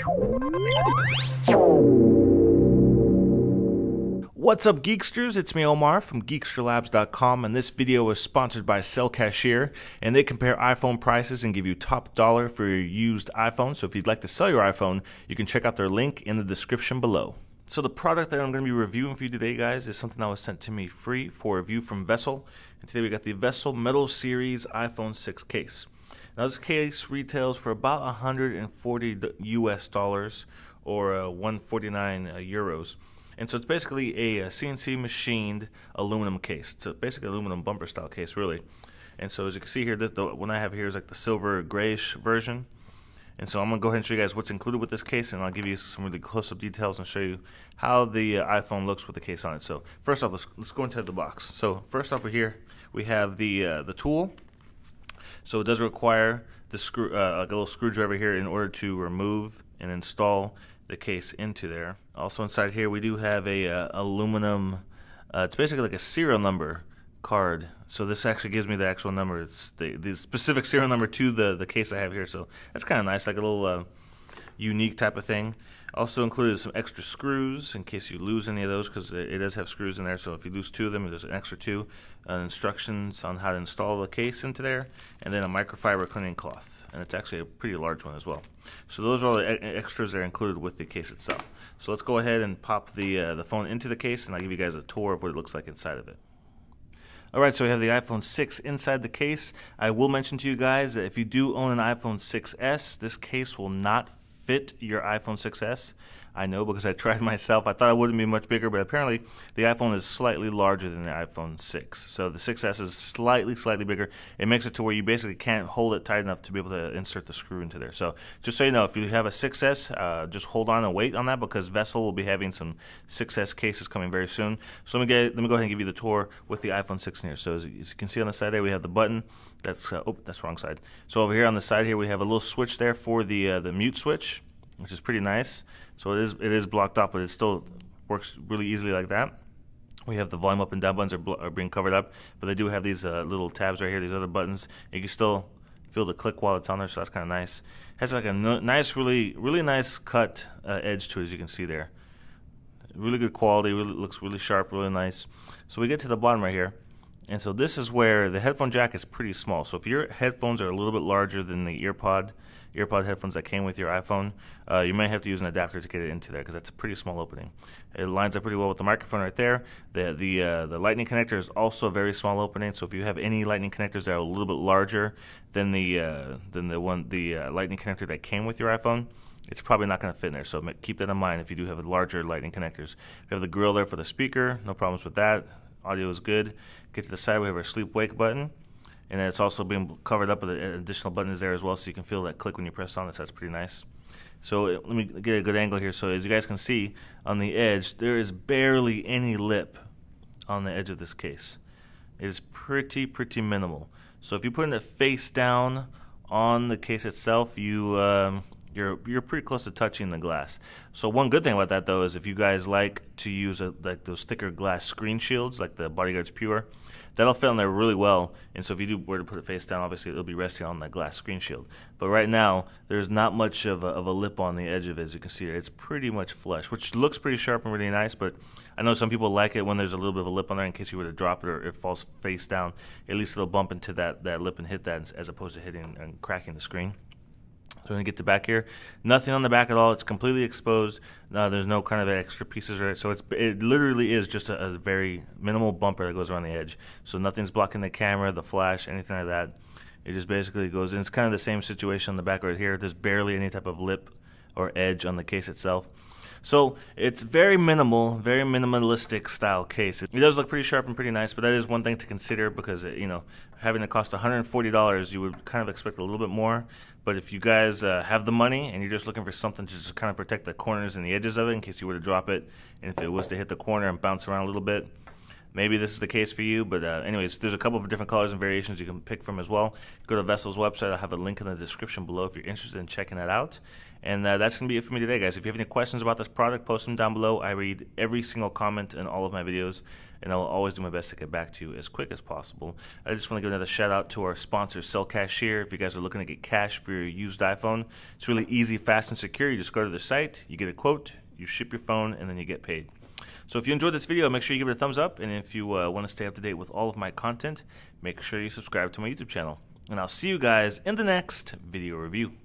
What's up, Geeksters? It's me, Omar from geeksterlabs.com, and this video is sponsored by Sell Cashier, and they compare iPhone prices and give you top dollar for your used iPhone. So if you'd like to sell your iPhone, you can check out their link in the description below. So the product that I'm going to be reviewing for you today, guys, is something that was sent to me free for review from Vesel. And today we got the Vesel Metal Series iPhone 6 case. Now this case retails for about 140 US dollars or 149 euros. And so it's basically a CNC machined aluminum case. It's basically an aluminum bumper style case, really. And so as you can see here, the one I have here is like the silver grayish version. And so I'm going to go ahead and show you guys what's included with this case, and I'll give you some really close-up details and show you how the iPhone looks with the case on it. So first off, let's go into the box. So first off, over here we have the tool. So it does require the screw, like a little screwdriver here, in order to remove and install the case into there. Also inside here we do have a aluminum, it's basically like a serial number card. So this actually gives me the actual number. It's the specific serial number to the case I have here. So that's kind of nice, like a little unique type of thing. Also included some extra screws in case you lose any of those, because it does have screws in there. So if you lose 2 of them, there's an extra 2. Instructions on how to install the case into there, and then a microfiber cleaning cloth. And it's actually a pretty large one as well. So those are all the extras that are included with the case itself. So let's go ahead and pop the phone into the case, and I'll give you guys a tour of what it looks like inside of it. Alright, so we have the iPhone 6 inside the case. I will mention to you guys that if you do own an iPhone 6s, this case will not fit your iPhone 6s. I know, because I tried myself. I thought it wouldn't be much bigger, but apparently the iPhone is slightly larger than the iPhone 6. So the 6s is slightly bigger. It makes it to where you basically can't hold it tight enough to be able to insert the screw into there. So just so you know, if you have a 6s, just hold on and wait on that, because Vesel will be having some 6s cases coming very soon. So let me go ahead and give you the tour with the iPhone 6 in here. So as you can see on the side there, we have the button. That's oh, that's the wrong side. So over here on the side here, we have a little switch there for the mute switch, which is pretty nice. So it is blocked off, but it still works really easily like that. We have the volume up and down buttons are being covered up, but they do have these little tabs right here, these other buttons. You can still feel the click while it's on there, so that's kind of nice. It has like a nice, really nice cut edge to it, as you can see there. Really good quality, looks really sharp, really nice. So we get to the bottom right here, and so this is where the headphone jack is pretty small. So if your headphones are a little bit larger than the earpod headphones that came with your iPhone, you might have to use an adapter to get it into there, because that's a pretty small opening. It lines up pretty well with the microphone right there. The lightning connector is also a very small opening, so if you have any lightning connectors that are a little bit larger than the lightning connector that came with your iPhone, it's probably not going to fit in there. So keep that in mind if you do have larger lightning connectors. We have the grill there for the speaker, no problems with that. Audio is good. Get to the side, we have our sleep wake button. And then it's also being covered up with additional buttons there as well, so you can feel that click when you press on it. So that's pretty nice. So let me get a good angle here. So as you guys can see, on the edge, there is barely any lip on the edge of this case. It is pretty minimal. So if you put it face down on the case itself, you're pretty close to touching the glass. So one good thing about that, though, is if you guys like to use like those thicker glass screen shields, like the Bodyguard's Pure, that'll fit on there really well. And so if you were to put it face down, obviously it'll be resting on that glass screen shield. But right now, there's not much of a lip on the edge of it, as you can see. It's pretty much flush, which looks pretty sharp and really nice. But I know some people like it when there's a little bit of a lip on there, in case you were to drop it or it falls face down. At least it'll bump into that lip and hit that, as opposed to hitting and cracking the screen. So when you get to back here, nothing on the back at all. It's completely exposed. There's no kind of extra pieces right. So it literally is just a very minimal bumper that goes around the edge. So nothing's blocking the camera, the flash, anything like that. It just basically goes in. It's kind of the same situation on the back right here. There's barely any type of lip or edge on the case itself. So it's very minimal, very minimalistic style case. It does look pretty sharp and pretty nice, but that is one thing to consider, because having it cost $140, you would kind of expect a little bit more. But if you guys have the money and you're just looking for something to just kind of protect the corners and the edges of it in case you were to drop it, and if it was to hit the corner and bounce around a little bit, maybe this is the case for you. But anyways, there's a couple of different colors and variations you can pick from as well. Go to Vesel's website. I'll have a link in the description below if you're interested in checking that out. And that's going to be it for me today, guys. If you have any questions about this product, post them down below. I read every single comment in all of my videos, and I'll always do my best to get back to you as quick as possible. I just want to give another shout out to our sponsor, SrJaZk. If you guys are looking to get cash for your used iPhone, it's really easy, fast, and secure. You just go to their site, you get a quote, you ship your phone, and then you get paid. So if you enjoyed this video, make sure you give it a thumbs up, and if you want to stay up to date with all of my content, make sure you subscribe to my YouTube channel. And I'll see you guys in the next video review.